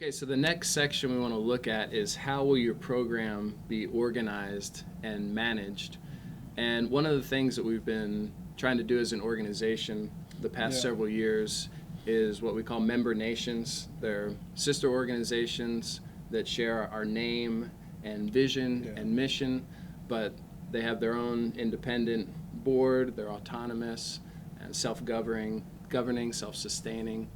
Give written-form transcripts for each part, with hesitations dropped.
Okay, so the next section we want to look at is how will your program be organized and managed? And one of the things that we've been trying to do as an organization the past several years is what we call member nations. They're sister organizations that share our name and vision and mission, but they have their own independent board, they're autonomous and self-governing, self-sustaining.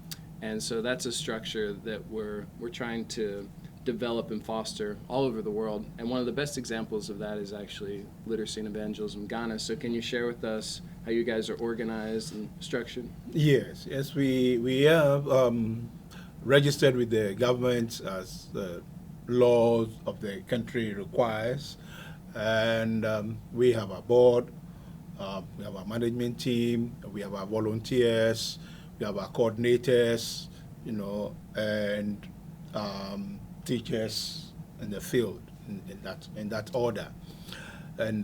And so that's a structure that we're trying to develop and foster all over the world. And one of the best examples of that is actually Literacy and Evangelism Ghana. So can you share with us how you guys are organized and structured? Yes, we are registered with the government as the laws of the country requires, and we have a board, we have a management team, we have our volunteers, we have our coordinators, and teachers in the field in that order, and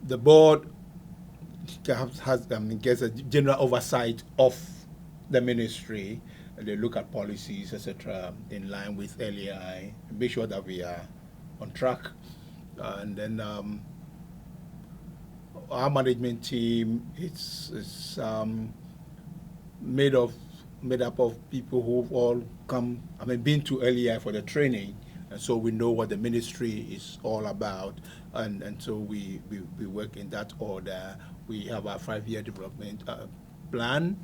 the board gets a general oversight of the ministry, and they look at policies, etc., in line with LEI, make sure that we are on track, and then our management team is made up of people who've all been to LEI for the training, and so we know what the ministry is all about, and so we work in that order. We have our 5-year development plan,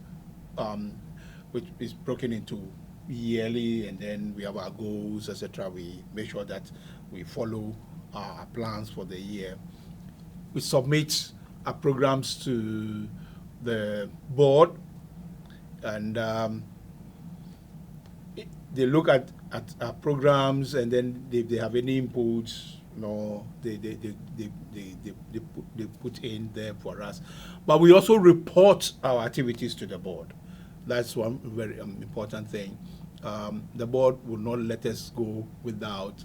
which is broken into yearly, and then we have our goals, etc. We make sure that we follow our plans for the year. We submit our programs to the board, and they look at our programs, and then if they have any inputs, they put in there for us. But we also report our activities to the board. That's one very important thing. The board will not let us go without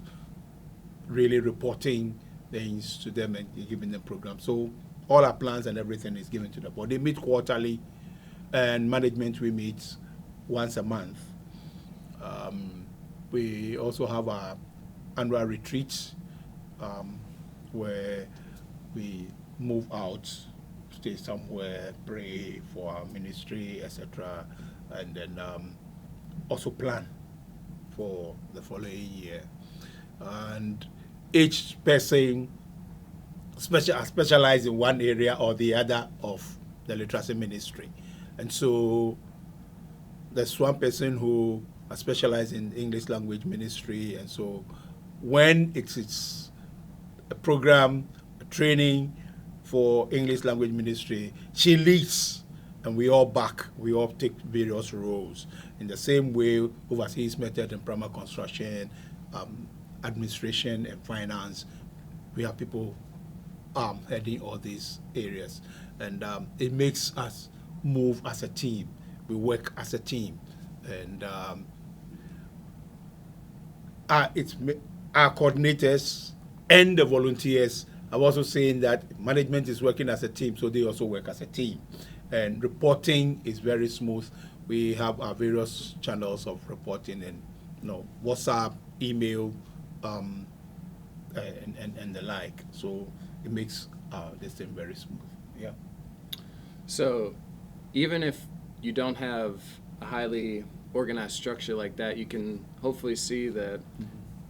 really reporting things to them and giving them programs. So all our plans and everything is given to the board. They meet quarterly, and management, we meet once a month. We also have our annual retreats, where we move out, stay somewhere, pray for our ministry, etc., and then also plan for the following year. And each person specialize in one area or the other of the literacy ministry. And so there's one person who specializes in English language ministry, and so when it's a program, a training for English language ministry, she leads, and we all take various roles. In the same way, overseas method and primary construction, administration and finance, we have people heading all these areas, and it makes us move as a team. We work as a team, and our coordinators and the volunteers are also saying that management is working as a team, so they also work as a team. And reporting is very smooth. We have our various channels of reporting, and WhatsApp, email, and the like. So it makes this thing very smooth. Yeah. So even if you don't have a highly organized structure like that, you can hopefully see that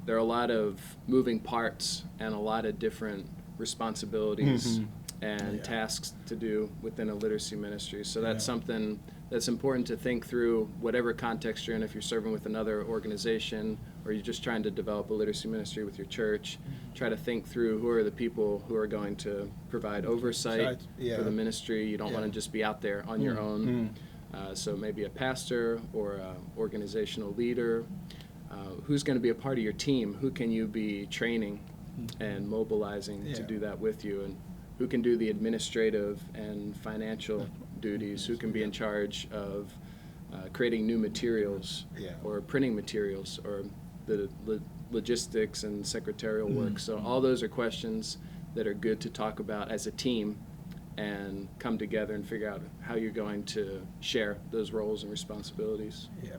there are a lot of moving parts and a lot of different responsibilities and tasks to do within a literacy ministry. So that's something that's important to think through, whatever context you're in, if you're serving with another organization or you're just trying to develop a literacy ministry with your church. Try to think through who are the people who are going to provide oversight for the ministry. You don't want to just be out there on your own. So maybe a pastor or an organizational leader. Who's going to be a part of your team? Who can you be training and mobilizing to do that with you? And who can do the administrative and financial duties? Who can be in charge of creating new materials or printing materials or the logistics and secretarial work? So all those are questions that are good to talk about as a team and come together and figure out how you're going to share those roles and responsibilities. Yeah.